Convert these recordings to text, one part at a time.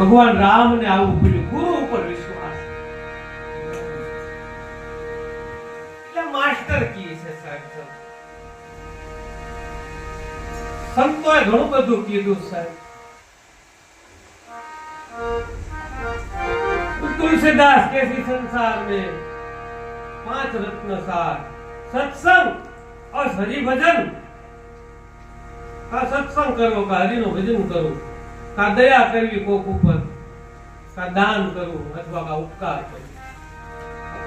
ભગવાન રામ ને આવું બોલ્યું, ગુરુ ઉપર વિશ્વાસ. એટલે માસ્ટર કી છે સાહેબ. સંતોએ ઘણું બધું કીધું સાહેબ. तुलसीदास कैसी संसार में 5 रत्न सार, सत्संग और हरि भजन. का सत्संग करो, का हरि नो भजन करो, का दया करवी कोक ઉપર, का दान करो अथवा का उपकार करो.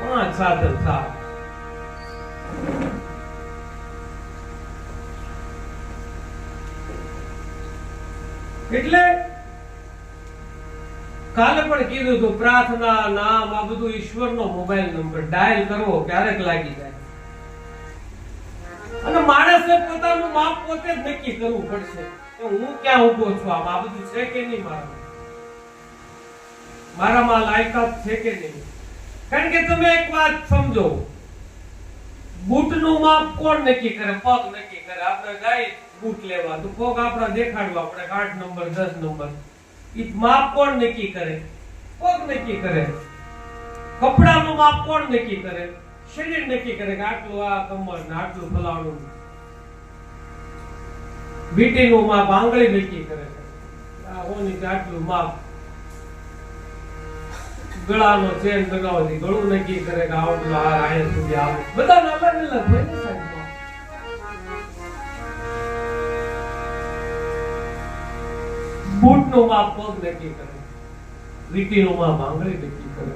5 साधन सार. એટલે કાલે પણ કીધું તો પ્રાર્થના, નામ, આ બધું ઈશ્વરનો મોબાઈલ નંબર ડાયલ કરવો, ક્યારેક લાગી જાય. અને માણસે પોતાનું માપ પોતે જ નક્કી કરવું પડશે કે હું ક્યાં ઊભો છું. આ બધું છે કે નહીં, મારામાં લાયકાત છે કે નહીં. કારણ કે તમે એક વાત સમજો, બૂટનું માપ કોણ નક્કી કરે? પગ નક્કી કરે. આપણે જાય બૂટ લેવા તો પગ આપણા દેખાડવા, આપણે 8 નંબર 10 નંબર, ઈ માપ કોણ નક્કી કરે? પગ નક્કી કરે. કપડાનું માપ કોણ નક્કી કરે? શરીર નક્કી કરે કે આટલું આ કમર ને આટલું ફલાણું. વીટીનું માપ આંગળી નક્કી કરે છે, આ હોની કે આટલું માપ. ગળાનો ચેન લગાવવાથી ગળું નક્કી કરે કે આટલું હાર અહીંયા સુધી આવે. બધાના અલગ અલગ હોય ને સાહેબ. બૂટનું માપ પગ નક્કી કરે, વીટીનું માપ આંગળી નક્કી કરે.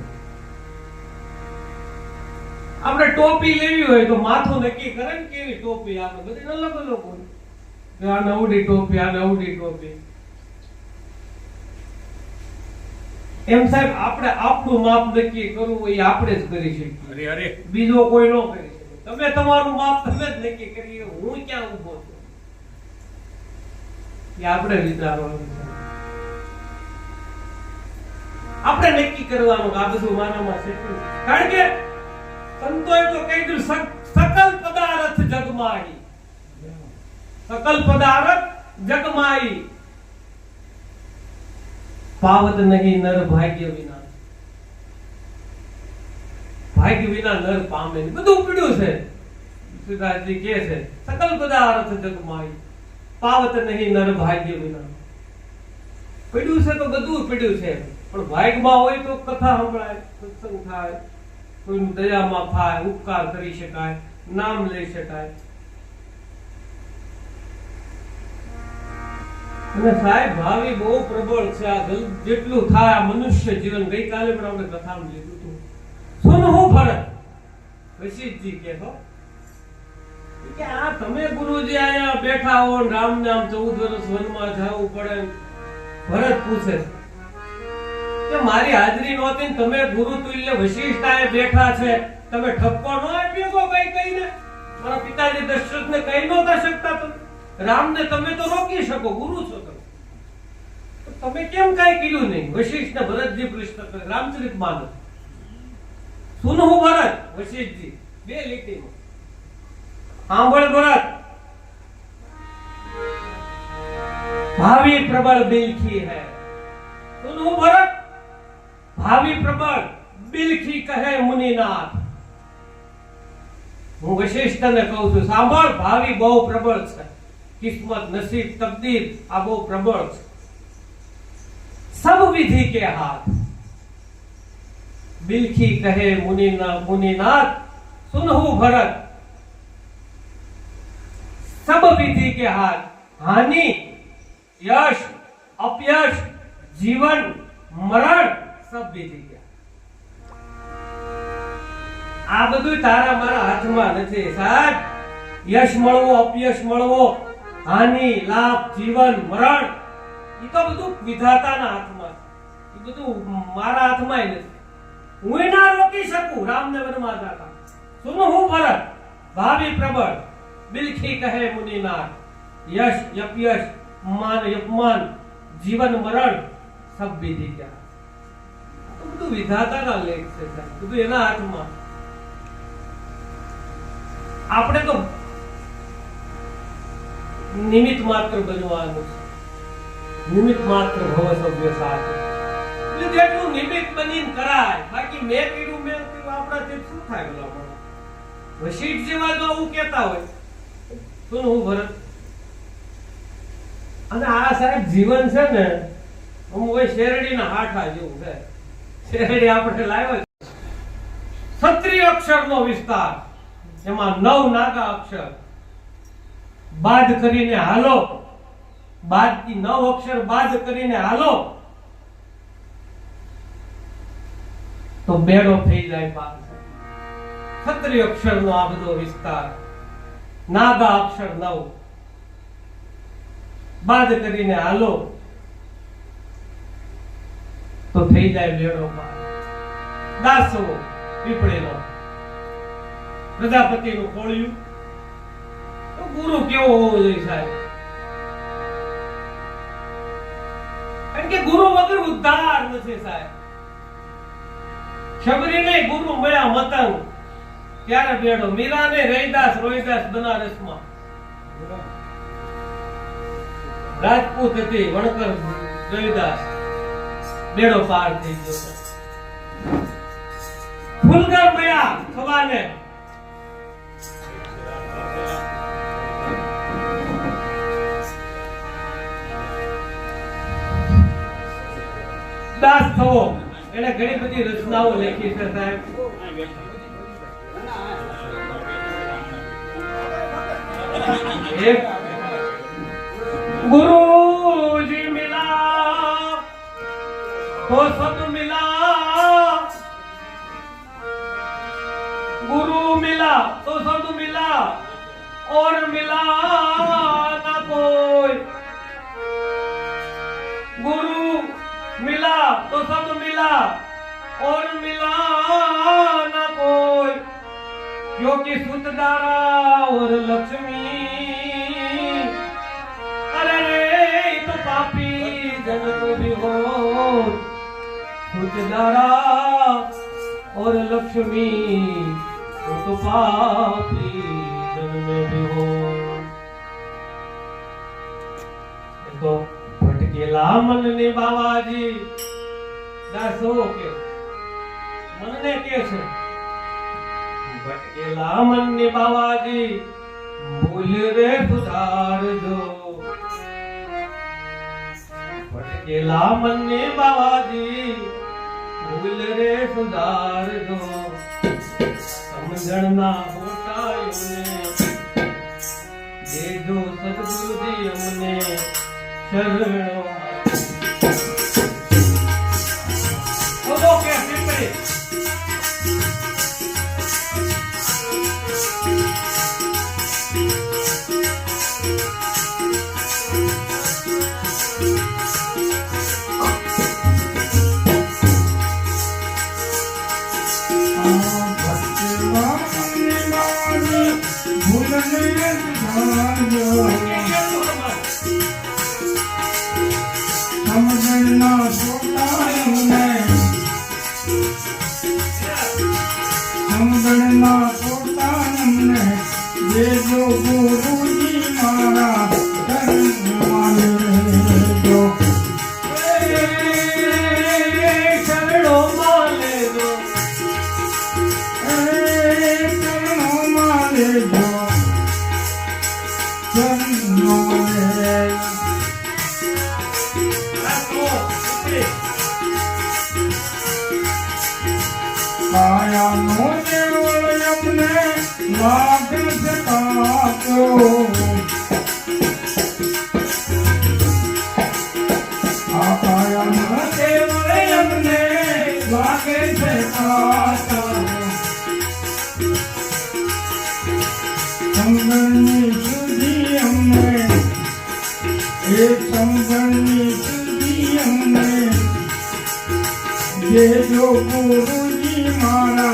આપણે ટોપી લેવી હોય તો માથું નક્કી કરે ને કેવી ટોપી. આપણે બધી અલગ અલગ હોય. આ નવડી ટોપી, આ નવડી ટોપી. એમ સાહેબ આપણે આપણું માપ નક્કી કરવું હોય આપણે જ કરી શકીએ. અરે બીજો કોઈ ન કરી શકે. તમે તમારું માપ તમે જ નક્કી કરી. હું ક્યાં ઊભો છું એ આપણે વિચારવાનું છે. આપણે નક્કી કરવાનું આ બધું માનામાં છે. કારણ કે સંતોએ તો કહી દીધું, સકલ પદાર્થ જગમાઈ, સકલ પદાર્થ જગમાઈ, પાવત નહીં નર ભાગ્ય વિના. ભાગ્ય વિના નર પામે નહીં. બધું પીડ્યું છે. સુદાસજી કહે છે સકલ પદાર્થ જગમાઈ, પાવત નહીં નર ભાગ્ય વિના. પીડ્યું છે તો બધું પીડ્યું છે, પણ ભાગ્યમાં હોય તો કથા સંભળાય, સત્સંગ થાય, કોઈનું દયામાં થાય, ઉપકાર કરી શકાય, નામ લઈ શકાય. અને સાહેબ ભાવી બહુ પ્રબળ છે. આ જેટલું થાય આ મનુષ્ય જીવન. ગઈકાલે પણ આપણે કથામાં લીધું હતું. સુનહું ભરત વશિષ્ઠજી કહેતો કે આ તમે ગુરુજી અહીંયા બેઠા હો, રામને આમ 14 વર્ષ વનમાં જવું પડે. ભરત પૂછે કે મારી હાજરી નહોતી, તમે ગુરુ તુલ્ય વશિષ્ઠાએ બેઠા છે, તમે ઠપકો ન આપ્યો કઈ કઈને? મારા પિતાજી દશરથને કહી નહોતા શકતા? તમે રામને તમે તો રોકી શકો, ગુરુ છો તમે. તમે કેમ કઈ કીધું નહીં? વશિષ્ઠને ભરતજી પ્રશ્ન કરે, રામચરિતમાનસ. સુનહું ભરત વશિષ્ઠજી 2 લીટીમાં. સાંભળ ભરત, ભાવિ પ્રબળ બિલખી હૈ. સુનહું ભરત, ભાવિ પ્રબળ બિલખી કહે મુનિનાથ. હું વશિષ્ઠને કહું છું, સાંભળ, ભાવિ બહુ પ્રબળ છે. કિસ્મત, નસીબ, તકદીર આ બહુ પ્રબળ છે. સબ વિધિ કે હાથ. બિલખી કહે મુનિનાથ. સુનહું ભરત, सब विधि के हाथ. हानि, यश, अपयश, जीवन, मरण सब विधि के. આ બધું તારા મારા હાથમાં નથી સાહેબ. યશ મળવો, અપયશ મળવો, હાનિ, લાભ, જીવન, મરણ એ તો બધું વિધાતાના હાથમાં છે. એ બધું મારા હાથમાં નથી. હું ના રોકી શકું રામને વનમાં જાતા. સુનહું ભરત, ભાવિ પ્રબળ બિલખી કહે મુનિનાથ. यश, अपयश, मान, अपमान, जीवन, मरण सब विधि क्या. તો બધું વિધાતાના લેખ છે સાહેબ. બધું એના હાથમાં. આપણે તો નિમિત્ત માત્ર બનવાનું છે. નિમિત્ત માત્ર ભવ સભ્ય સાથ. એટલે જેટલું નિમિત્ત બનીને કરાય, બાકી મેં કીધું આપણાથી શું થાય? બોલો વશીઠ જેવા જો હું કહેતા હોય તો હું ભરત. અને આ સાહેબ જીવન છે ને હું હોય શેરડીના હાઠા જેવું છે. શેરડી આપણે લાવ્યા ક્ષત્રિય અક્ષરનો વિસ્તાર, એમાં 9 નાગા અક્ષર બાદ કરીને હાલો, બાદથી 9 અક્ષર બાદ કરીને હાલો તો બેડો થઈ જાય પાર. ક્ષત્રિય અક્ષરનો આ બધો વિસ્તાર, નાગા અક્ષર 9 બાદ કરીને હાલો તો થઈ જાય બેડો પાર. દાસો પીપળેનો પ્રજાપતિનું ખોળ્યું તો ગુરુ કેવો હોવો જોઈએ સાહેબ? કારણ કે ગુરુ વગર ઉદ્ધાર નથી સાહેબ. શબરીને ગુરુ મળ્યા મતંગ ત્યારે બેડો. મીરાને રૈદાસ રોહિદાસ બનારસમાં, રાજપૂત હતી વણકર રોહિદાસ, બેડો પાર થઈ ગયો. ફૂલગર મળ્યા ખવાને, દાસ થવો. એને ઘણી બધી રચનાઓ લખી છે સાહેબ. એક गुरुजी मिला तो सब मिला, गुरु मिला तो सब मिला और मिला ना कोई. गुरु मिला तो सब मिला और मिला ना कोई, क्योंकि सुतदारा और लक्ष्मी, अरे रे तो पापी जन को भी हो, सुतदारा और लक्ष्मी तो पापी जन में भी हो. तो ભટકેલા મનને બાવાજી દાસો કે મનને કે છે ભટકેલા મનને બાવાજી ભૂલ રે સુધારજો. ભટકેલા મનને બાવાજી ભૂલ રે સુધારજો. સમજણના હોટાયોને દેજો સદગુરુજી અમને શરણો. બોલો કે પીપળી जो गुरुजी मारा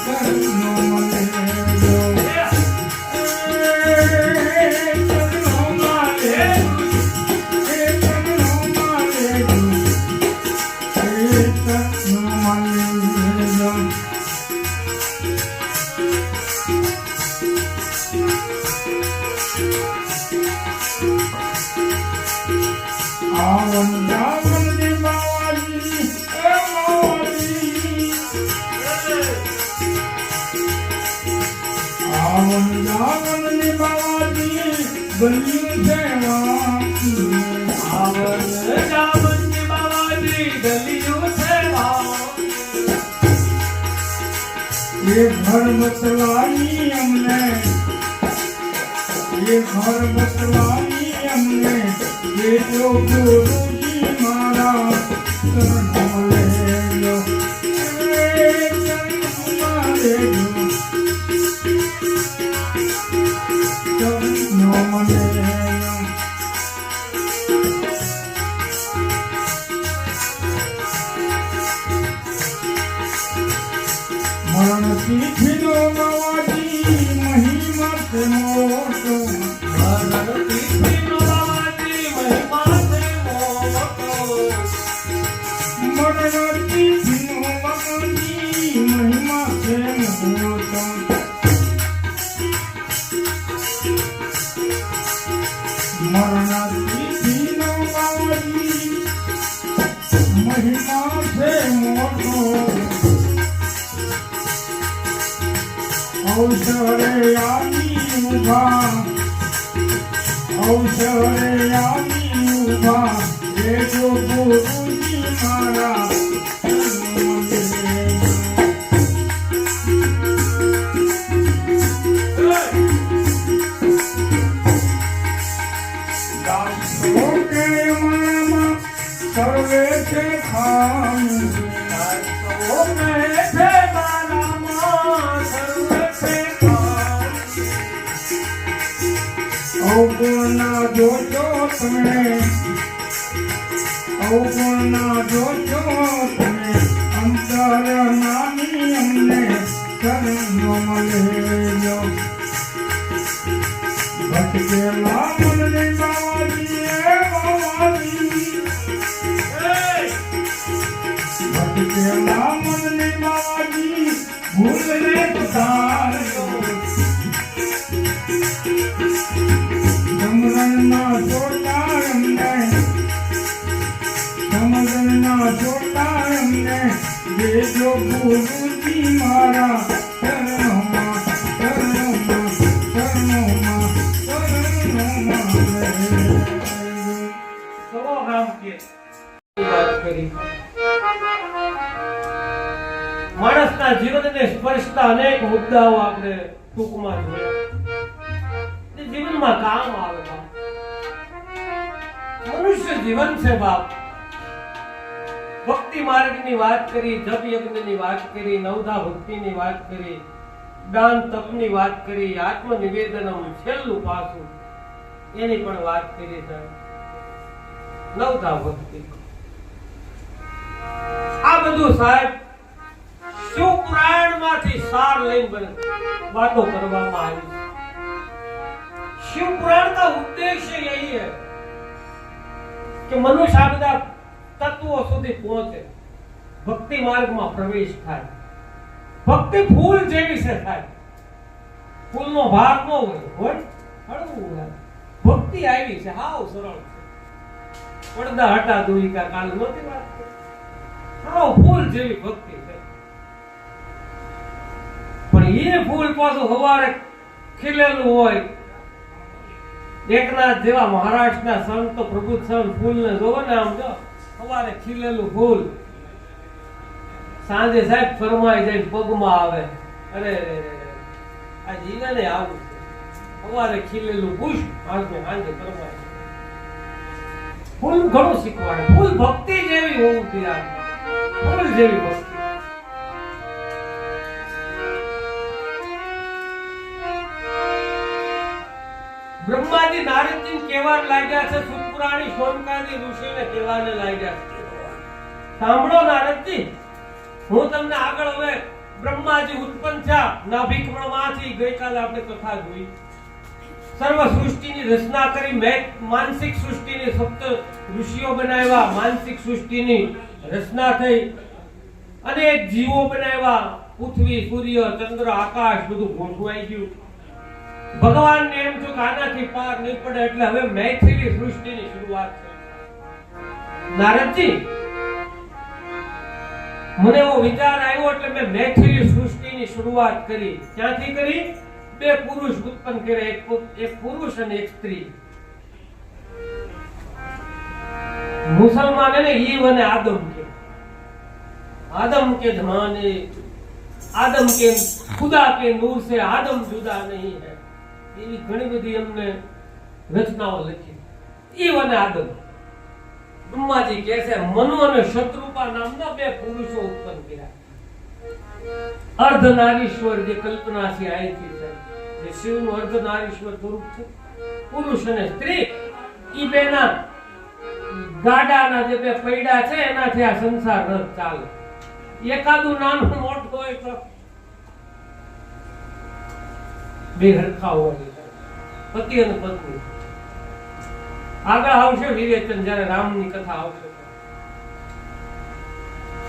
करनो मले जो करनो माले करनो माले जो आवन जावन दी बावाजी ગલ્યું છે વાપી આવન જામનજી બાવાજી ગલિયું છે વાપી. એ ઘર બતલાવી અમને એ ઘર બતલાવી અમને દેજો ગુરુજી મારા શરણમાં લેજો શરણમાં લેજો શરણમાં લેજો. મરણ તિથિનો બાવાજી મહિમા છે મોટો મરણ તિથિનો બાવાજી મહિમા છે મોટો. મરણ તિથિનો બાવાજી મહિમા છે મોટો. મરણ તિથિનો બાવાજી મહિમા છે મોટો. અવસરે આવી ઉભા અવસરે આવી ઉભા દેજો ગુરુજી મારા શરણમાં લેજો. દાસો કે મારામાં સર્વે છે ખામી ઓ કહે છે બાલામાં સર્વે છે ખામી. અવગુણના જોજો તમે અવગુણના જોજો તમે અંતર નાની અમને શરણમાં લેજો. ભટકેલા મનને બાવાજી એ બાવાજી ભટકેલા મનને બાવાજી ભૂલને સુધારજો. સમરણના જોતા અમને સમરણના જોતા અમને દેજો ગુરુજી મારા શરણોમાં શરણોમાં શરણોમાં શરણોમાં લેજો. સવો ગામ કે વાત કરી. માણસના જીવનને સ્પર્શતા અનેક મુદ્દાઓ આપણે ટૂંકમાં જોયા. જે જીવનમાં કામ આવે બાપ. મનુષ્ય જીવન છે બાપ. ભક્તિ માર્ગની વાત કરી, જપ યજ્ઞની વાત કરી, નવધા ભક્તિની વાત કરી, દાન તપની વાત કરી, આત્મ નિવેદનમ છેલ્લું પાસું એની પણ વાત કરી છે. નવધા ભક્તિ આ બધું સાહેબ શિવપુરાણમાંથી સાર લઈને વાતો કરવામાં આવી છે. शिवपुराण का उद्देश्य यही है कि मनुष्य आ બધા તત્વો સુધી પહોંચે, ભક્તિ માર્ગમાં પ્રવેશ થાય. ભક્તિ ફૂલ જેવી છે થાય. ફૂલનો ભાર ન હોય, હળવું હોય. ભક્તિ આવી છે, હાવ સરળ છે. પડદા હટા દુઈકા કાલ નહોતી વાત. હાવ ફૂલ જેવી ભક્તિ છે. પણ એ ફૂલ પાછું સવારે ખીલેલું હોય. એકનાથ જેવા મહારાષ્ટ્રના સંત પ્રબુદ્ધ સંત ફૂલને જોવો ને આમ જો સવારે ખીલેલું ફૂલ સાંજે સાહેબ ફરમાઈ જાય પગમાં આવે. અરે આ જીવને આવું છે. સવારે ખીલેલું પુષ્પ સાંજે ફરમાય. ફૂલ ઘણું શીખવાડે. ફૂલ ભક્તિ જેવી હોવું જોઈએ. ફૂલ જેવી ભક્તિ. બ્રહ્માજી નારદજી કહેવા લાગ્યા છે, સુપુરાણી શોનકાદી ઋષિને કહેવાને લાગ્યા છે, સાંભળો નારદજી, હું તમને આગળ હવે બ્રહ્માજી ઉત્પન્ન થયા નાભિકમણમાંથી. ગઈકાલે આપણે કથા જોઈ. સર્વ સૃષ્ટિની રચના કરી, માનસિક સૃષ્ટિની સપ્ત ઋષિઓ બનાવ્યા. માનસિક સૃષ્ટિની રચના થઈ. અનેક જીવો બનાવ્યા. પૃથ્વી, સૂર્ય, ચંદ્ર, આકાશ બધું ગોઠવાઈ ગયું. ભગવાનને એમ થયું કે આનાથી પાર નહીં પડે, એટલે હવે મૈથિલી સૃષ્ટિની શરૂઆત થઈ. નારદજી, મને એવો વિચાર આવ્યો એટલે મેં મૈથિલી સૃષ્ટિની શરૂઆત કરી. ક્યાંથી કરી? બે પુરુષ ઉત્પન્ન કરે, એક પુરુષ અને એક સ્ત્રી. મુસલમાન એને ઈવ અને આદમ કે, आदम के जमाने आदम के खुदा के नूर से आदम जुदा नहीं है. એવી ઘણી બધી એમને રચનાઓ લખી. ઈવ અને આદમ. બ્રહ્માજી કહે છે મનુ અને શત્રુપા નામના બે પુરુષો ઉત્પન્ન કર્યા. અર્ધનારીશ્વર જે કલ્પના છે અહીંથી છે, જે શિવનું અર્ધનારીશ્વર સ્વરૂપ છે, પુરુષ અને સ્ત્રી. ઈ બેના ગાડાના જે બે પૈડા છે એનાથી આ સંસાર રથ ચાલે. એકાદું નાનું મોટું હોય તો બે હરખા હોય, પતિ અને પત્ની. આગળ આવશે વિવેચન જ્યારે રામની કથા આવશે.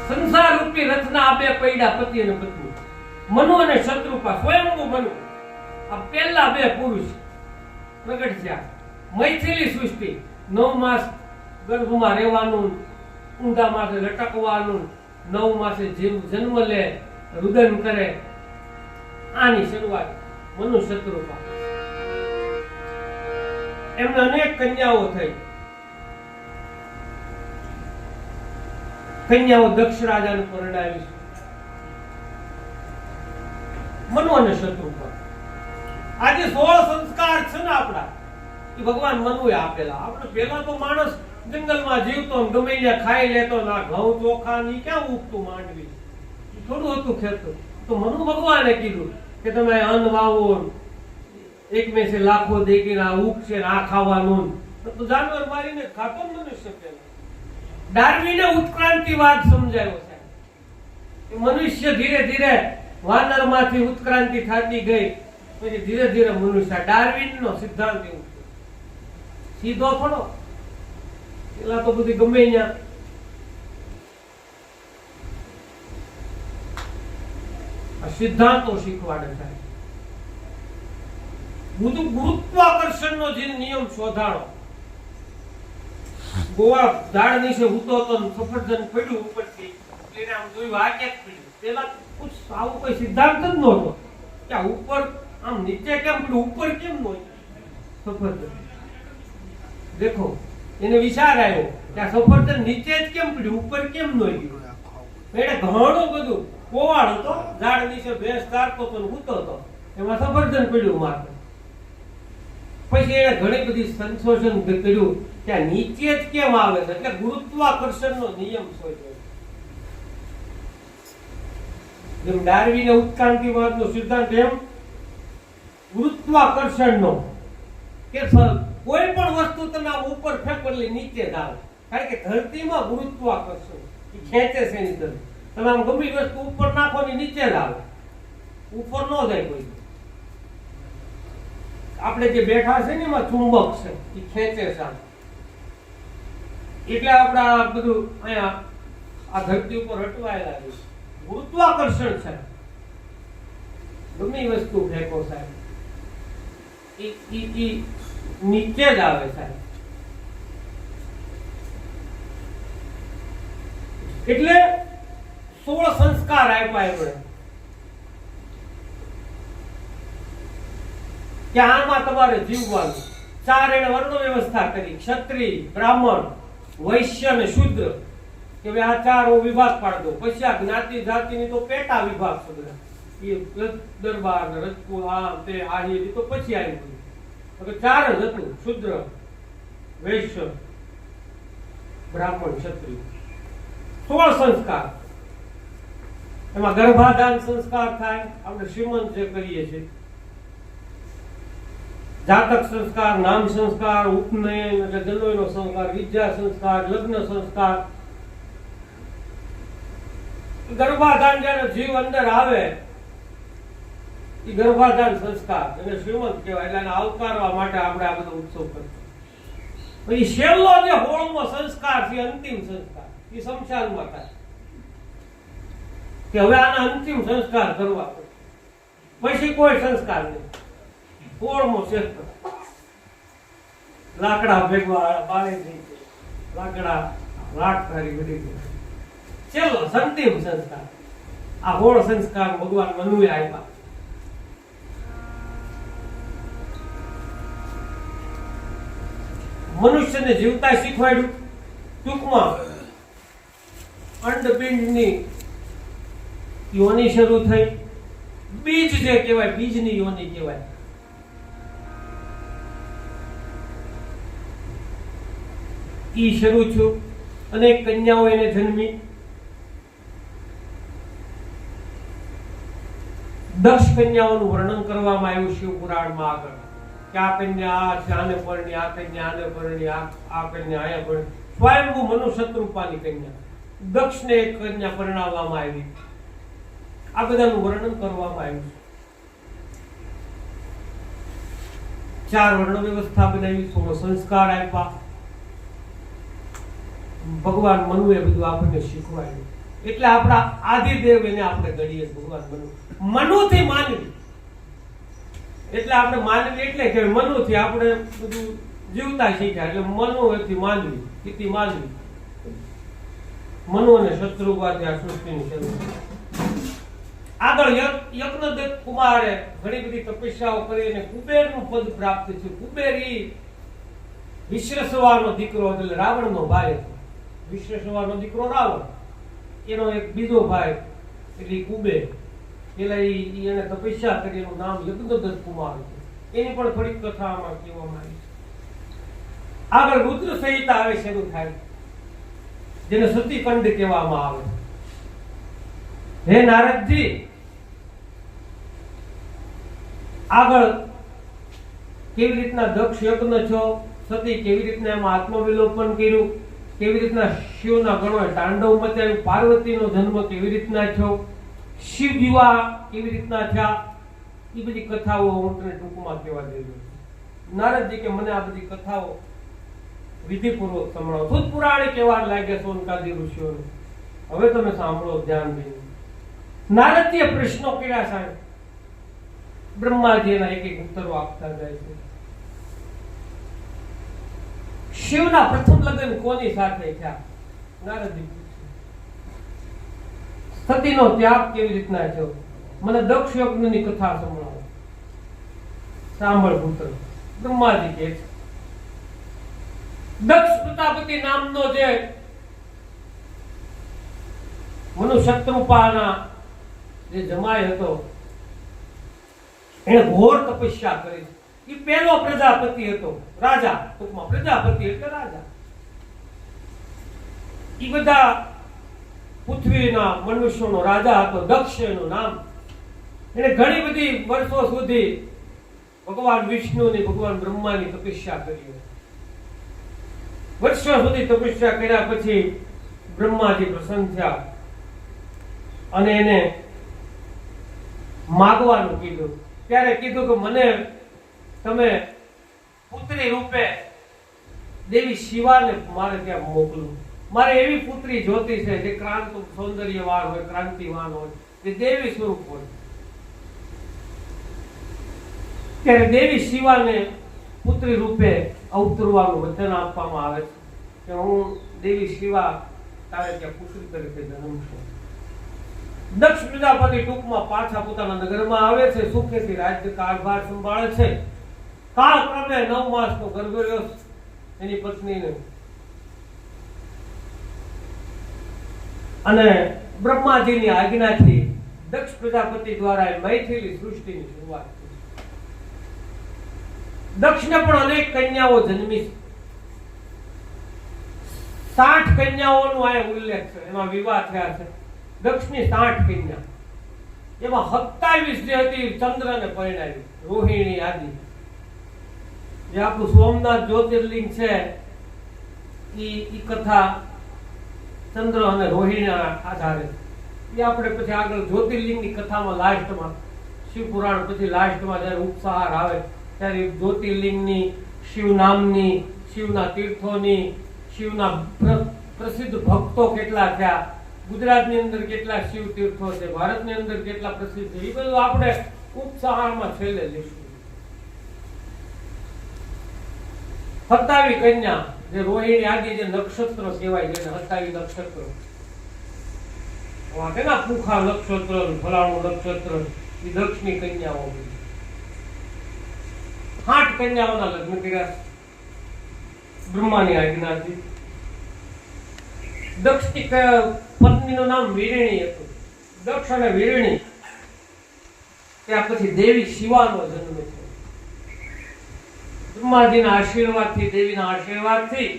સંસાર રૂપી રચના આ બે પૈડા પતિ અને પત્ની, મનુ અને શત્રુપા, સ્વયંભૂ મનુ. આ પહેલા બે પુરુષ પ્રગટ થયા. મૈથિલી સૃષ્ટિ, 9 માસ ગર્ભમાં રહેવાનું, ઊંડા માસે લટકવાનું, 9 માસે જીવ જન્મ લે, રુદન કરે. આની શરૂઆત મનુ શત્રુપા. એમને અનેક કન્યાઓ થઈ. કન્યાઓ દક્ષ રાજાને પરણાવી. મનુ અને શત્રુપા. આજે 16 સંસ્કાર છે ને આપણા, એ ભગવાન મનુએ આપેલા. આપણે પેલા તો માણસ જંગલમાં જીવતો, ગમે ત્યાં ખાઈ લેતો, ના ઘઉં ચોખા ની ક્યાં ઉગતું માંડવી, થોડું હતું ખેતર. તો મનુ ભગવાને કીધું કે તમે અન્ન વાવો, એક મેં છે લાખો દેખીને આ ઉગશે ને આ ખાવાનું. તો જાનવર મારીને ખાતો મનુષ્ય પેલા. ડાર્વિને ઉત્ક્રાંતિવાદ સમજાયો છે કે મનુષ્ય ધીરે ધીરે વાનર માંથી ઉત્ક્રાંતિ થતી ગઈ, પછી ધીરે ધીરે મનુષ્ય. ડાર્વિન નો સિદ્ધાંત એવું છે, સીધો થોડો. પેલા તો બધી ગમે ત્યાં સિદ્ધાંતો શીખવાડે છે. બધું ગુરુત્વાકર્ષણનો જે નિયમ શોધાણો. ગોવા ઝાડ નીચે ઉતો તો સફરજન પડ્યું ઉપરથી, એને આમ જોયું આ ક્યાંક પડ્યું. પેલા કુછ આવું કોઈ સિદ્ધાંત જ નહોતો કે આ ઉપર આમ નીચે કેમ પડ્યું, ઉપર કેમ ન હોય સફરજન. દેખો એને વિચાર આવ્યો કે આ સફરજન નીચે જ કેમ પડ્યું, ઉપર કેમ ન હોય. એટલે ઘણું બધું કોવાળ હતો, ઝાડ નીચે ભેંસ ચારતો તો ઉતો હતો, એમાં સફરજન પડ્યું માત્ર. પછી એને ઘણી બધી સંશોધન કર્યું કે આ નીચે જ કેમ આવે છે. એટલે ગુરુત્વાકર્ષણનો નિયમ શોધ્યો. જેમ ડાર્વિને ઉત્ક્રાંતિવાદનો સિદ્ધાંત, એમ ગુરુત્વાકર્ષણનો કે કોઈ પણ વસ્તુ તમે ઉપર ફેંકો એટલે નીચે જ આવે. કારણ કે ધરતીમાં ગુરુત્વાકર્ષણ ખેંચે છે એની તરફ. તમે આમ ગમે વસ્તુ ઉપર નાખો ને નીચે જ આવે, ઉપર ન જાય કોઈ. આપણે જે બેઠા છે ને એમાં ચુંબક છે, એ ખેંચે છે. એટલે આપડા બધું અહીંયા આ ધરતી ઉપર હટવાયેલા છે. ગુરુત્વાકર્ષણ છે. ગમે વસ્તુ ફેંકો સાહેબ, નીચે જ આવે સાહેબ. એટલે 16 સંસ્કાર આપ્યા એમણે કે આમાં તમારે જીવવાનું. 4 એને વર્ણ વ્યવસ્થા કરી, ક્ષત્રિય, બ્રાહ્મણ, વૈશ્ય અને શૂદ્ર. કે હવે આ 4 વિભાગ પાડી દો. પછી આ જ્ઞાતિ જાતિની તો પેટા વિભાગ સગળા, એ દરબાર ને રજપૂત આ તે આહિર તો પછી આવી ગયું. હવે 4 જ હતું, શૂદ્ર, વૈશ્ય, બ્રાહ્મણ, ક્ષત્રિય. 16 સંસ્કાર. એમાં ગર્ભાધાન સંસ્કાર થાય, આપણે શ્રીમંત જે કરીએ છીએ. જાતક સંસ્કાર, નામ સંસ્કાર, ઉપનયન એટલે જનોયનો સંસ્કાર, વિદ્યા સંસ્કાર, લગ્ન સંસ્કાર. ગર્ભાધાન જ્યારે જીવ અંદર આવે એ ગર્ભાધાન સંસ્કાર, એને શ્રીમંત કહેવાય. એટલે એને આવકારવા માટે આપણે આ બધો ઉત્સવ કરતો. પછી છેલ્લો જે 16મો સંસ્કાર છે, અંતિમ સંસ્કાર, એ શમશાનમાં થાય. કે હવે આના અંતિમ સંસ્કાર કરવા પડે, પછી કોઈ સંસ્કાર નહીં. 16મો ક્ષેત્ર. લાકડા ભેગવા બાળી દે, લાકડા રાખ કરી બધી. ચલો અંતિમ સંસ્કાર. આ 16 સંસ્કાર ભગવાન મનુએ આપ્યા. મનુષ્યને જીવતા શીખવાડ્યું. ટૂંકમાં અંડપિંડની યોનિ શરૂ થઈ. બીજ જે કહેવાય, બીજની યોનિ કહેવાય. ઈ શરૂ થયું. અનેક કન્યાઓ એને જન્મી. દક્ષ કન્યાઓનું વર્ણન કરવામાં આવ્યું શિવ પુરાણમાં આગળ કે આ કન્યા આ છે, આને પરણી, આ કન્યા આને પરણી, આ કન્યા આયા પરણી. સ્વયંભૂ મનુ શત્રુપાની કન્યા, દક્ષને એક કન્યા પરણાવવામાં આવી. આ બધાનું વર્ણન કરવામાં આવ્યું છે. 4 વર્ણ વ્યવસ્થા બનાવી, 16 સંસ્કાર આપ્યા. ભગવાન મનુએ બધું આપણને શીખવાડ્યું. એટલે આપણા આદિદેવ એને આપણે ગણીએ ભગવાન મનુથી માનવી. એટલે આપણે માનવી એટલે કે મનુથી આપણે બધું જીવતા શીખ્યા. એટલે મનુથી માનવી, ઇતિ માનવી. મનુ અને શત્રુપાથી આ સૃષ્ટિની શરૂઆત. આગળ યજ્ઞદેવ કુમારે ઘણી બધી તપસ્યાઓ કરી અને કુબેરનું પદ પ્રાપ્ત થયું. કુબેર ઈ વિશ્રસવાનો દીકરો એટલે રાવણનો ભાઈ હતો. વિશ્રસવાનો દીકરો રાવણ, એનો એક બીજો ભાઈ એટલે કુબેર. પેલા એને તપસ્યા કરી, એનું નામ યજ્ઞદેવ કુમાર હતું. એની પણ થોડીક કથા આમાં કહેવામાં આવી છે. આગળ રુદ્ર સંહિતા આવે શરૂ થાય, જેને સતીકંડ કહેવામાં આવે. હે નારદજી, આગળ કેવી રીતના દક્ષ યજ્ઞ છો, સતી કેવી રીતના એમાં આત્મવિલોપન કર્યું, કેવી રીતના શિવના ગણોએ તાંડવ મચાવ્યું, પાર્વતીનો જન્મ કેવી રીતના થયો, શિવ વિવાહ કેવી રીતના થયા, એ બધી કથાઓ હું તને ટૂંકમાં કહેવા દઈ રહ્યો છું. નારદજી કે મને આ બધી કથાઓ વિધિપૂર્વક સંભળાવો. ખુદ પુરાણે કહેવા લાગ્યા સોનકાદી ઋષિઓને. હવે તમે સાંભળો ધ્યાન દઈને. નારદજીએ પ્રશ્નો કર્યા સાહેબ. બ્રહ્માજી એના એક એક ઉત્તરો આપતા જાય છે. શિવના પ્રથમ લગ્ન કોની સાથે થયા? નારદજી પૂછે. સતીનો ત્યાગ કેવી રીતના થયો? મને દક્ષ યજ્ઞની કથા સંભળાવો. સાંભળ પુત્ર. બ્રહ્માજી કહે છે, દક્ષ પ્રજાપતિ નામનો જે મનુ શત્રુપાના જે જમાઈ હતો, એને ઘોર તપસ્યા કરી. એ પહેલો પ્રજાપતિ હતો, રાજા. ટૂંકમાં પ્રજાપતિ એટલે રાજા. એ બધા પૃથ્વીના મનુષ્યોનો રાજા હતો. દક્ષ એનું નામ. એને ઘણી બધી વર્ષો સુધી ભગવાન વિષ્ણુની, ભગવાન બ્રહ્માની તપસ્યા કરી. વર્ષો સુધી તપસ્યા કર્યા પછી બ્રહ્માજી પ્રસન્ન થયા અને એને માગવાનું કીધું. ત્યારે કીધું કે મને તમે પુત્રી રૂપે દેવી શિવાને મારે ત્યાં મોકલો. મારે એવી પુત્રી જોતી છે જે સૌંદર્યવાન હોય, ક્રાંતિવાન હોય, જે દેવી સ્વરૂપ હોય. ત્યારે દેવી શિવાને પુત્રી રૂપે અવતરવાનું વચન આપવામાં આવે છે કે હું દેવી શિવા તારે ત્યાં પુત્રી તરીકે જન્મશે. દક્ષ પ્રજાપતિ ટૂંકમાં પાછા પોતાના નગરમાં આવે છે. સુખેથી રાજ્ય કારભાર સંભાળે છે. કાળક્રમે 9 માસનો ગર્ભ રહ્યો એની પત્નીને. અને બ્રહ્માજીની આજ્ઞાથી દક્ષ પ્રજાપતિ દ્વારા મૈથિલી સૃષ્ટિની શરૂઆત થઈ. દક્ષને પણ અનેક કન્યાઓ જન્મી. 60 કન્યાઓનો આ ઉલ્લેખ છે. એમાં વિવાહ થયા છે. દક્ષની 60 કન્યા. એમાં 27 જે હતી ચંદ્રને પરણાવી. રોહિણી આદિ. જે આપણું સોમનાથ જ્યોતિર્લિંગ છે, ઈ કથા ચંદ્ર અને રોહિણીના આધારે. એ આપણે પછી આગળ જ્યોતિર્લિંગની કથામાં લાસ્ટમાં, શિવ પુરાણ પછી લાસ્ટમાં જયારે ઉપસહાર આવે ત્યારે જ્યોતિર્લિંગની, શિવ નામની, શિવના તીર્થોની, શિવના પ્રસિદ્ધ ભક્તો કેટલા થયા, ગુજરાતની અંદર કેટલા શિવ તીર્થો છે, ભારતની અંદર કેટલા પ્રસિદ્ધ છે, એ બધું આપણે ઉપસહારમાં છેલ્લે લઈશું. 27 કન્યા, જે રોહિણી આદિ જે નક્ષત્ર કહેવાય, જેને 27 નક્ષત્રો, તેના પુખા નક્ષત્ર, ફલાણું નક્ષત્ર, એ દક્ષની કન્યાઓ. 60 કન્યાઓના લગ્ન કર્યા. બ્રહ્માની આજ્ઞાથી દક્ષની પત્નીનું નામ વીરણી હતું. દક્ષ અને વીરણી ત્યાર પછી દેવી શિવાનો જન્મ થયો. બ્રહ્માજીના આશીર્વાદથી, દેવીના આશીર્વાદથી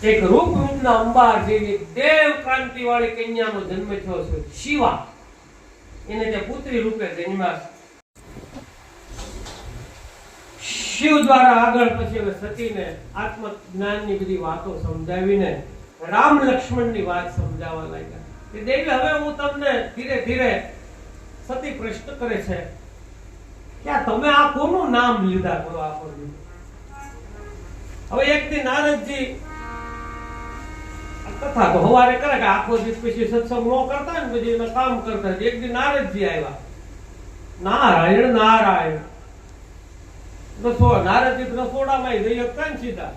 એક રૂપના અંબા જેવી દેવ ક્રાંતિ વાળી કન્યાનો જન્મ થયો છે, શિવા. એને ત્યાં પુત્રી રૂપે જન્મ્યા છે. શિવ દ્વારા આગળ પછી હવે સતીને આત્મજ્ઞાનની બધી વાતો સમજાવીને રામ લક્ષ્મણની વાત સમજાવવા લાગ્યા કે દેવી હવે હું તમને ધીરે ધીરે, સતી પ્રશ્ન કરે છે કે આ તમે આ કોનું નામ લીધા કરો આપણને? હવે એક દી નારદજી કથા તો હવારે કરે કે આખો દિવસ પછી સત્સંગ ન કરતા ને પછી એના કામ કરતા. એક દી નારદજી આવ્યા. નારાયણ નારાયણ નારદજી રસોડામાં જઈ શકતા ને સીધા.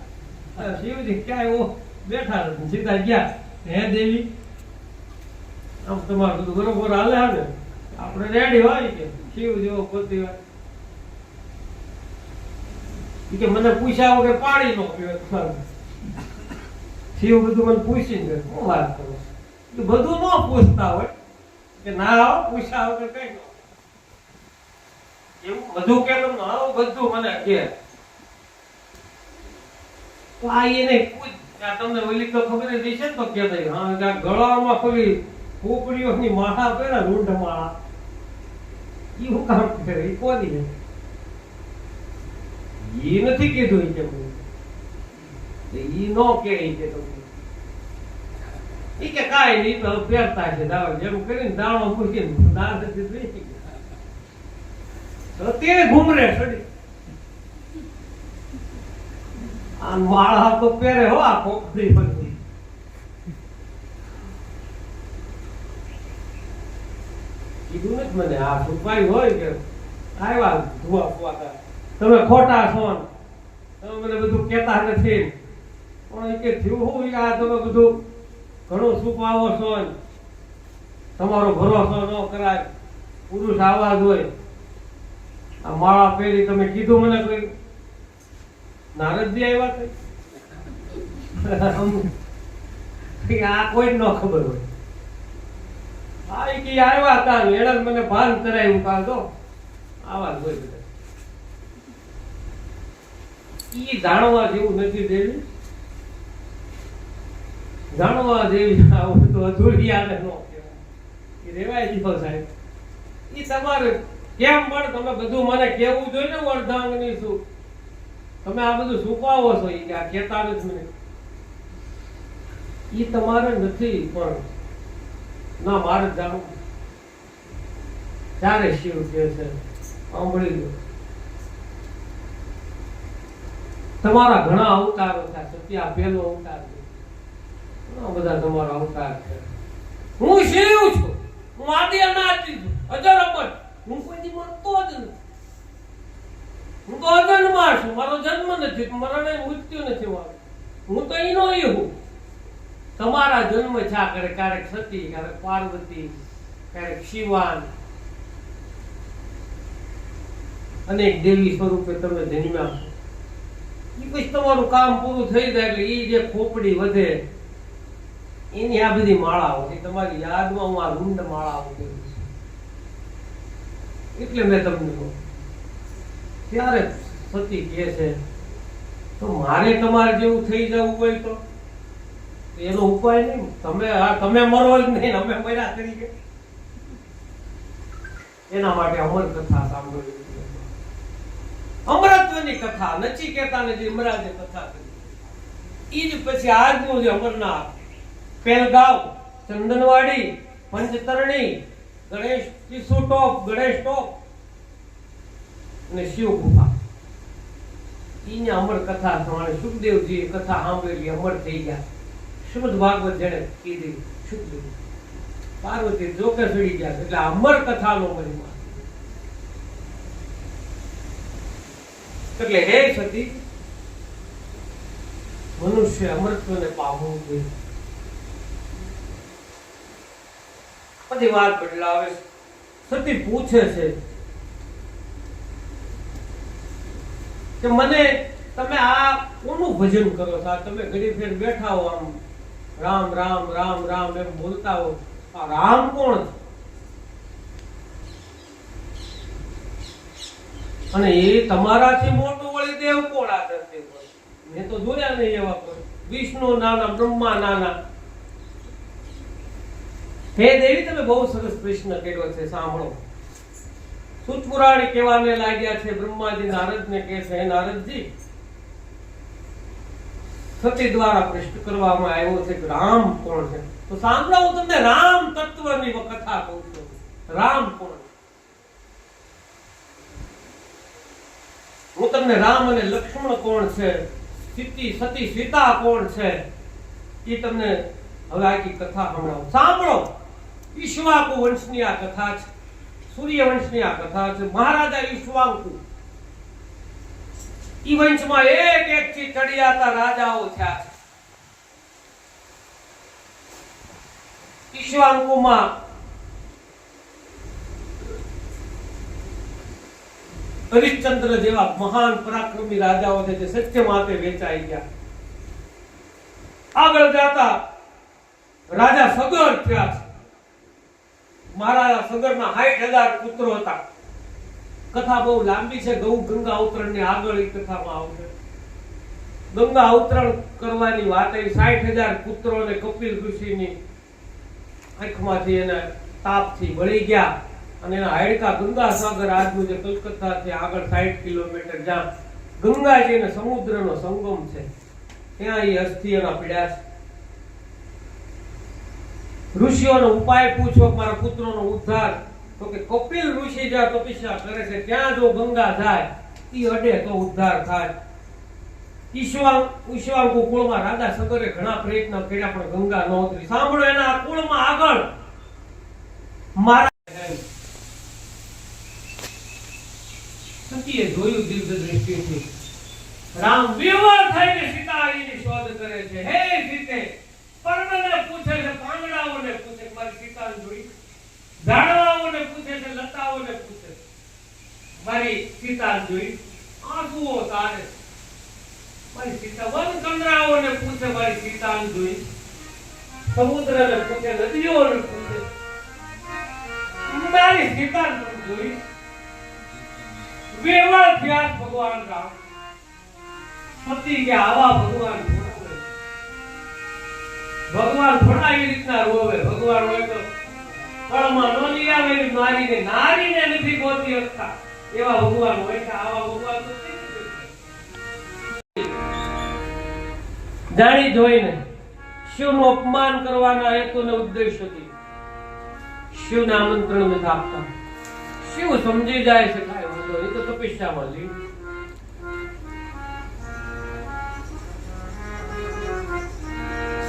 શિવજી ક્યાંય બેઠા નથી, સીધા ગયા. હે દેવી, આમ તમારું બધું બરોબર હાલે ને? આપણે રેડી હોય કે શિવ જેવો પોતી હોય કે મને પૂછ્યા વગર પાણી નો પીવે. શિવ બધું મને પૂછીને શું વાત કરો? બધું ન પૂછતા હોય કે ના પૂછ્યા વગર કઈ ન એવું બધું કે તમને બધું મને કે તો આ એને પૂછ. તમને ઓલી તો ખબર જ છે ને તો કે હા ગળામાં ખોલી પોપડીઓની માળા પહેરા, રૂંઢ માળા. ઈ હું કામ કરે? ઈ કોની? ઈ નથી કીધું કે ઈ નો કે કે તમને ઈ કે કાઈ નહીં તો પહેરતા છે દાવા જેમ કરીને દાણો મૂકીને દાણ નથી થઈ તો તે ઘૂમરે સડી. આ માળા તો પહેરે હો આ પોપડી બધી. કીધું નથી મને આ છુપાઈ હોય કે આવ્યા ધુઆ ફુઆતા તમે ખોટા છો, તમે મને બધું કહેતા નથી. પણ કે થયું હું આ તમે બધું ઘણું છુપાવો છો, તમારો ભરોસો ન કરાય. પુરુષ આવા જ હોય. આ માળા પહેરી તમે કીધું મને કોઈ નારદજી આવ્યા કઈ આ કોઈ ન ખબર હોય. આ કે આવ્યા હતા એને મને ભાન કરાયું કાલ તો આવા જ હોય બધા. ઈ જાણવા જેવું નથી દેવી, જાણવા જેવી આવું તો અધૂરી આને નો કહેવાય. એ રેવાય દીધો સાહેબ. ઈ તમારે કેમ પણ તમે બધું મને કેવું જોઈએ ને અર્ધાંગની શું તમે આ બધું છુપાવો છો? ઈ કે આ કહેતા નથી મને. ઈ તમારે નથી પણ ના મારે જાણવું. ત્યારે શિવ કહે છે સાંભળી લો, તમારા ઘણા અવતારો થયા. સત્ય પહેલો અવતાર છે, ઘણા બધા તમારા અવતાર છે. હું શિવ છું, હું આદિ અનાદિ છું, અજર અમર. હું કોઈથી મરતો જ નથી. હું તો અજન્મા છું, મારો જન્મ નથી, મરણ મૃત્યુ નથી મારું. હું તો એનો હું. તમારા જન્મ છા કરે, ક્યારેક સતી, ક્યારેક પાર્વતી, ક્યારેક શિવાન, અનેક દેવી સ્વરૂપે તમે જન્મ્યા છો. ઈ પછી તમારું કામ પૂરું થઈ જાય એટલે ઈ જે ખોપડી વધે એની આ બધી માળાઓ છે. તમારી યાદમાં હું આ રૂંડ માળાઓ કરું છું. એટલે મેં તમને કહું. ત્યારે સતી કહે છે તો મારે તમારે જેવું થઈ જવું હોય તો એનો ઉપાય નહીં. તમે મરો જ નહીં, અમે મર્યા તરીકે. એના માટે અમર કથા સાંભળવી. અમરત્વની કથા નચિકેતાને જે અમરાજે કથા કરી ઈ જ પછી આજનું જે અમરનાથ, પેલગાંવ, ચંદનવાડી, પંચતરણી, ગણેશ કિશુ ટોપ, ગણેશ ટોપ અને શિવ ગુફા, ઈને અમર કથા પ્રમાણે સુખદેવજી કથા સાંભળેલી અમર થઈ ગયા. શ્રીમદ ભાગવત જેને કીધી સુખદેવ, પાર્વતી જોકે ચડી ગયા. એટલે અમર કથાનો મહિમા. એટલે હે સતી, મનુષ્ય અમૃતને પામવું જોઈએ. બધી વાત બદલાવે. સતી પૂછે છે કે મને તમે આ કોનું ભજન કરો છો? આ તમે ઘડી ફેર બેઠા હો આમ રામ રામ રામ રામ એમ બોલતા હો, આ રામ કોણ છે? અને એ તમારાથી મોટું વળી દેવ કોણ આ ધરતી પર? મેં તો જોયા નહીં એવા કોઈ. વિષ્ણુ નાના, બ્રહ્મા નાના. હે દેવી, તમે બહુ સરસ પ્રશ્ન કર્યો છે, સાંભળો. સૂત પુરાણી કહેવાને લાગ્યા છે, બ્રહ્માજી નારદને કહે છે, હે નારદજી, સતી દ્વારા પ્રશ્ન કરવામાં આવ્યો છે કે રામ કોણ છે? તો સાંભળો, હું તમને રામ તત્વની કથા કહું છું. રામ કોણ? હું તમને રામ અને લક્ષ્મણ કોણ છે, સતી સીતા કોણ છે, એ તમને હવે આખી કથા સંભળાવું. સાંભળો. ઈક્ષ્વાકુ વંશની આ કથા છે, સૂર્ય વંશની આ કથા છે. મહારાજા ઈક્ષ્વાકુ, ઈ વંશમાં એક થી ચડિયાતા રાજાઓ થયા છે. ઈક્ષ્વાકુમાં હરિશ્ચંદ્ર જેવા મહાન પરાક્રમી રાજાઓ છે જે સત્ય માટે વેચાઈ ગયા. આગળ જતા રાજા સગર થયા છે. મહારાજા સગરના 60,000 પુત્રો હતા. કથા બહુ લાંબી છે, ગંગા અવતરણ ની આગળ એ કથામાં આવશે. ગંગા અવતરણ કરવાની વાત એ 60,000 પુત્રોને કપિલ ઋષિની આંખમાંથી એના તાપથી બળી ગયા અને એના હાડકા ગંગાસાગર આજનું જે કલકત્તાથી આગળ 60 કિલોમીટર જ્યાં ગંગાજી અને સમુદ્રનો સંગમ છે ત્યાં એ અસ્થિ એના પીડ્યા છે. ઋષિઓનો ઉપાય પૂછો મારા પુત્રોનો ઉદ્ધાર, તો કે કપિલ ઋષિ જ્યાં તપસ્યા કરે છે ત્યાં જો ગંગા જાય ઈ અડે તો ઉદ્ધાર થાય. ઈક્ષ્વાકુ કુળમાં રાજા સગરે ઘણા પ્રયત્ન કર્યા પણ ગંગા ન ઉતરી. સાંભળો, એના કુળમાં આગળ મારા સતીએ જોયું દિવ્ય દ્રષ્ટિથી. રામ વિહવળ થઈને સીતાજીની શોધ કરે છે. હે સીતે, પર્ણને પૂછે છે, પાંદડાઓને પૂછે મારી સીતાને જોઈ, ઝાડવાઓને પૂછે છે, લતાઓને પૂછે મારી સીતાને જોઈ, આંસુઓ તારે મારી સીતા, વનકંદરાઓને પૂછે મારી સીતાને જોઈ, સમુદ્રને પૂછે, નદીઓને પૂછે મારી સીતાને જોઈ. વેવળ થયા ભગવાન રામ. સતી કે આવા ભગવાન ભગવાન થોડા એ રીતના રોવે. ભગવાન હોય તો કળમાં ન લઈ આવે નારીને નથી ગોતી શકતા એવા ભગવાન હોય છે. આવા ભગવાન તો જાણી જોઈને શિવનું અપમાન કરવાના હેતુને ઉદ્દેશ્યથી શિવને આમંત્રણ નથી આપતા. શિવ સમજી જાય છે કાંઈ વાંધો નહીં, તો તપસ્યામાં લીન.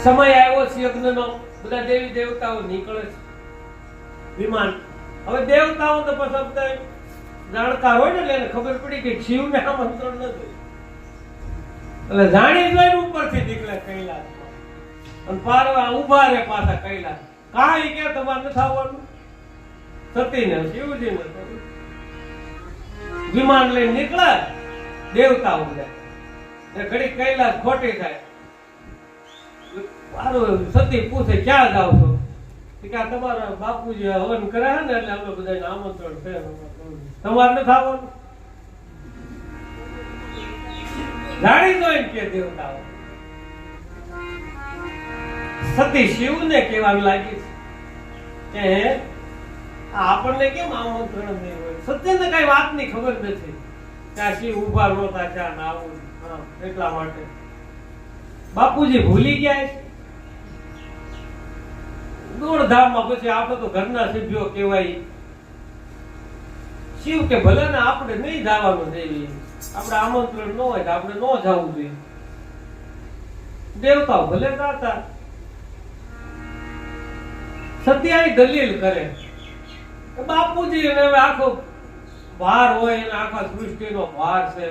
સમય આવ્યો છે યજ્ઞનો, બધા દેવી દેવતાઓ નીકળે છે વિમાન. હવે દેવતાઓ તો પછી જાણકાર હોય ને એટલે એને ખબર પડી કે શિવને આમંત્રણ નથી, એટલે જાણી જોઈને ઉપરથી નીકળે કૈલાસમાં અને પારવા ઉભા રે પાછા કૈલાસ. કાંઈ કે તમારે નથી આવવાનું. સતીને શિવજીને વિમાન લઈને નીકળે દેવતાઓ ઘડી કૈલાસ ખોટી થાય. સતી પૂછે ક્યાં જાવ છો? કે તમારા બાપુજી હવન કરે ને એટલે અમે બધા આમંત્રણ છે, તમારે નથી આવવાનું. જાણી જોઈને કે દેવતાઓ. સતી શિવને કહેવાનું લાગી કે આપણને કેમ આમંત્રણ નહીં હોય? સત્યને કઈ વાતની ખબર નથી કે આ શિવ ઉભા નહોતા ત્યાં આવું, એટલા માટે બાપુજી ભૂલી ગયા. દોડધામમાં પછી આપણે તો ઘરના સભ્યો કહેવાય. શિવ કે ભલે ને આપણે નહીં જવાનું દેવી, આપણે આમંત્રણ ન હોય તો આપણે ન જવું જોઈએ. દેવતાઓ ભલે જાતા. સત્યાની દલીલ કરે બાપુજી એને આખો ભાર હોય, એને આખા સૃષ્ટિનો ભાર છે,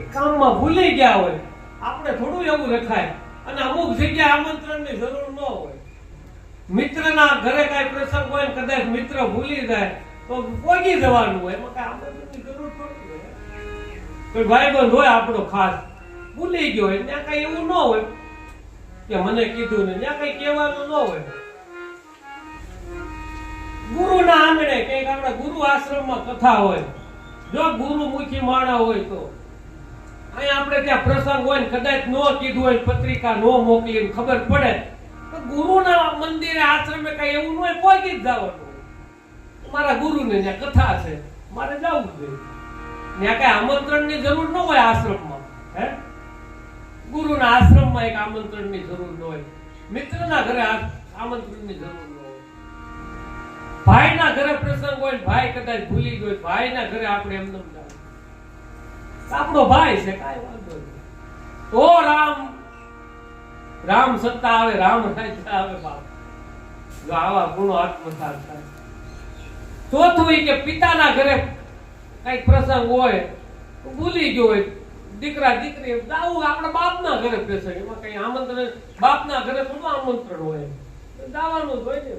એ કામમાં ભૂલી ગયા હોય. આપણે થોડું એવું રખાય અને અમુક જગ્યાએ આમંત્રણની જરૂર ન હોય. મિત્રના ઘરે કઈ પ્રસંગ હોય ને કદાચ મિત્ર ભૂલી જાય તો પહોંચી જવાનું હોય, એમાં કઈ આમંત્રણની જરૂર પડતી હોય. કોઈ ભાઈબંધ હોય આપણો ખાસ ભૂલી ગયો હોય ત્યાં કઈ એવું ન હોય કે મને કીધું ને ત્યાં કઈ કહેવાનું ન હોય. ગુરુના આંગણે કઈક આપણા ગુરુ આશ્રમમાં કથા હોય, જો ગુરુમુખી માણા હોય તો અહીંયા આપણે ત્યાં પ્રસંગ હોય ને કદાચ ન કીધું હોય, પત્રિકા ન મોકલી ખબર પડે તો ગુરુના મંદિરે આશ્રમે કઈ એવું ન હોય, પહોંચી જ જવાનું. મારા ગુરુને ત્યાં કથા છે, મારે જવું જોઈએ. ત્યાં કઈ આમંત્રણની જરૂર ન હોય આશ્રમમાં. હે, ગુરુના આશ્રમમાં એક આમંત્રણની જરૂર ન હોય, મિત્રના ઘરે આમંત્રણની જરૂર ન હોય, ભાઈના ઘરે પ્રસંગ હોય, ભાઈ કદાચ ભૂલી ગયો, ભાઈના ઘરે આપણે એમને આપણો ભાઈ છે, કાંઈ વાંધો નહીં. તો રામ સત્તા આવે, રામ રાજ્ય આવે. બાપ જો આવા ગુણો આત્મસાત થાય. ચોથું કે પિતાના ઘરે કઈક પ્રસંગ હોય તો ભૂલી ગયો હોય, દીકરા દીકરી જાવું આપણા બાપના ઘરે પ્રસંગ, એમાં કઈ આમંત્રણ, બાપના ઘરે થોડું આમંત્રણ હોય, જવાનું જ હોય ને.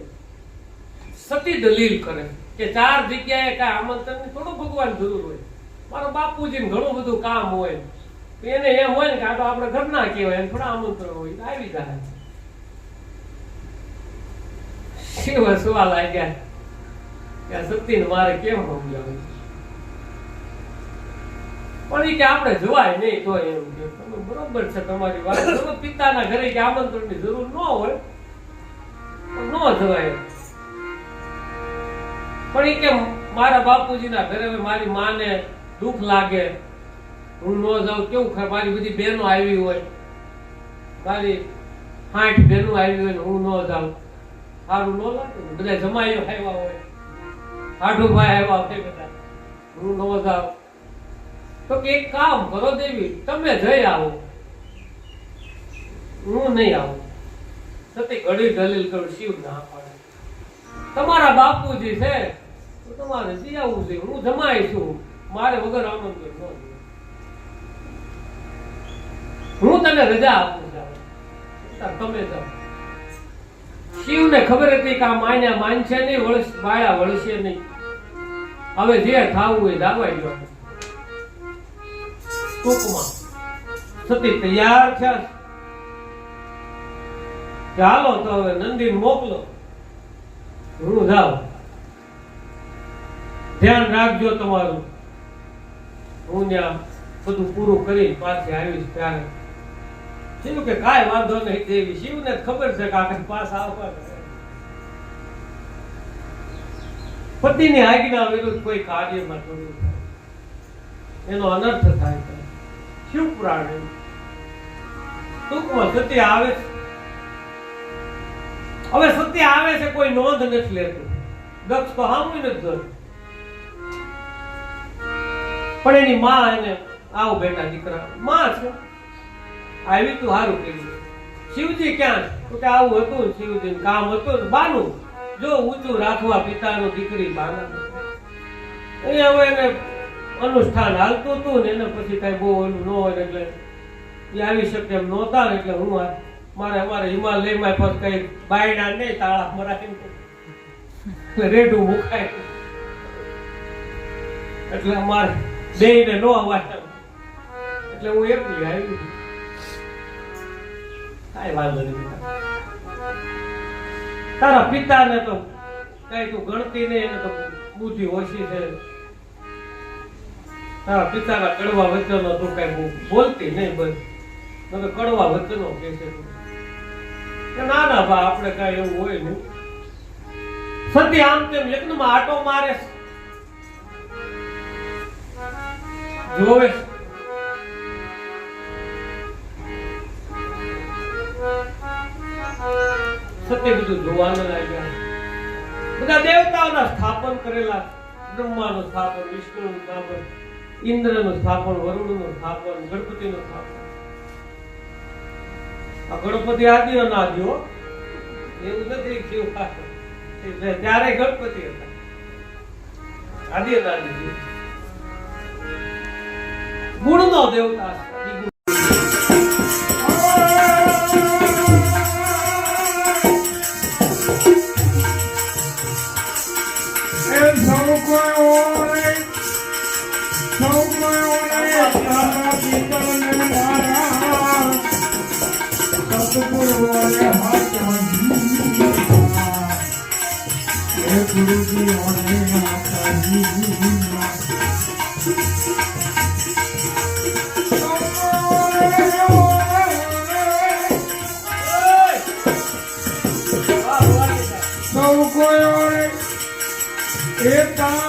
સતી દલીલ કરે કે 4 જગ્યાએ કઈ આમંત્રણ થોડું ભગવાન જરૂર હોય, મારો બાપુજીને ઘણું બધું કામ હોય, એને એમ હોય ને કે આ તો આપણે ઘરના કહેવાય, એને થોડા આમંત્રણ હોય, આવી જાય. શિવ હસવા લાગ્યા કે સતીને મારે કેમ સમજાવે, પણ એ કે આપણે જવાય નહીં તો એમ કે તમે બરોબર છે તમારી વાત, પિતાના ઘરે કે આમંત્રણની જરૂર ન હોય ન જવાય. પણ એ કે મારા બાપુજીના ઘરે મારી માને દુઃખ લાગે, હું ન જાઉં કેવું ખરે, મારી બધી બહેનો આવી હોય, મારી 8 બહેનો આવી હોય ને હું ન જાઉં, સારું ન લાગે. બધા જમાઈઓ આવ્યા હોય, આઢુભાઈ આવ્યા હોય, બધા હું ન જાઉં. તો કે એક કામ કરો દેવી, તમે જઈ આવો, હું નહીં આવું. સતી ઘડી દલીલ કરું, શિવ ના પાડે. તમારા બાપુજી છે તો તમારે જઈ આવવું જોઈએ, હું જમાઈ છું, મારે વગર આમંત્રણ ન જોઈએ. હું તને રજા આપું છું, તમે જાઓ. શિવને ખબર હતી કે આ માન્યા માનશે નહીં, બાળા વળશે નહીં, હવે જે થાવું હોય દાવાઈ ગયો. ટૂંકમાં સતી તૈયાર છે, ચાલો તો હવે નંદીને મોકલો, હું જાઉં. ધ્યાન રાખજો તમારું, હું ત્યાં બધું પૂરું કરી પાછી આવીશ ત્યારે. શિવ કે કાંઈ વાંધો નહીં દેવી, શિવને ખબર છે કે આખા પાસ આવવા. પતિની આજ્ઞા વિરુદ્ધ કોઈ કાર્યમાં થોડું થાય, એનો અનર્થ થાય છે. શિવ પુરાણ ટૂંકમાં સત્ય આવે છે. હવે સત્ય આવે છે, કોઈ નોંધ નથી લેતું. દક્ષ તો હામું નથી જોતું, પણ એની માં એને આવો બેટા દીકરા માં છે, આવી તું સારું કર્યું. શિવજી ક્યાં તો કે આવું હતું, શિવજી કામ હતું, બાનું જો ઊંચું રાખવા પિતાનો દીકરી બાના. અહીંયા હવે એને અનુષ્ઠાન હાલતું હતું ને એને પછી કઈ બહુ ઓલું ન હોય એટલે એ આવી શકે એમ નહોતા, એટલે હું અમારે હિમાલયમાં પર કઈ બાયડા નહીં, તાળા મરાય રેડું મુકાય, એટલે અમારે બેયને ન અવાય, એટલે હું એકલી આવી. કાંઈ વાંધો નહીં, તારા પિતાને તો કઈ તું ગણતી નહીં, એને તો બુદ્ધિ ઓછી છે. તારા પિતાના કડવા વચનો તું કઈ બોલતી નહીં, બસ મને કડવા વચનો કે છે. ના ના બા, આપણે કઈ એવું હોય નહીં. સતી આમ તેમ યજ્ઞમાં આટો મારે, જોવે સત્ય બધું જોવાના લાગ્યા. બધા દેવતાઓના સ્થાપન કરેલા, બ્રહ્માનું સ્થાપન, વિષ્ણુનું સ્થાપન, ઇન્દ્રનું સ્થાપન, વરુણનું સ્થાપન, ગણપતિનું સ્થાપન. આ ગણપતિ આદિ અનાદિઓ એવું નથી ત્યારે ગણપતિ હતા, આદિ અનાદિ ગુણનો દેવતા છે. સૌ કોઈ તમને મારા સતગુરુ અને હાથાજી હે ગુરુજી અને હાથાજી સૌ કોઈ એકતા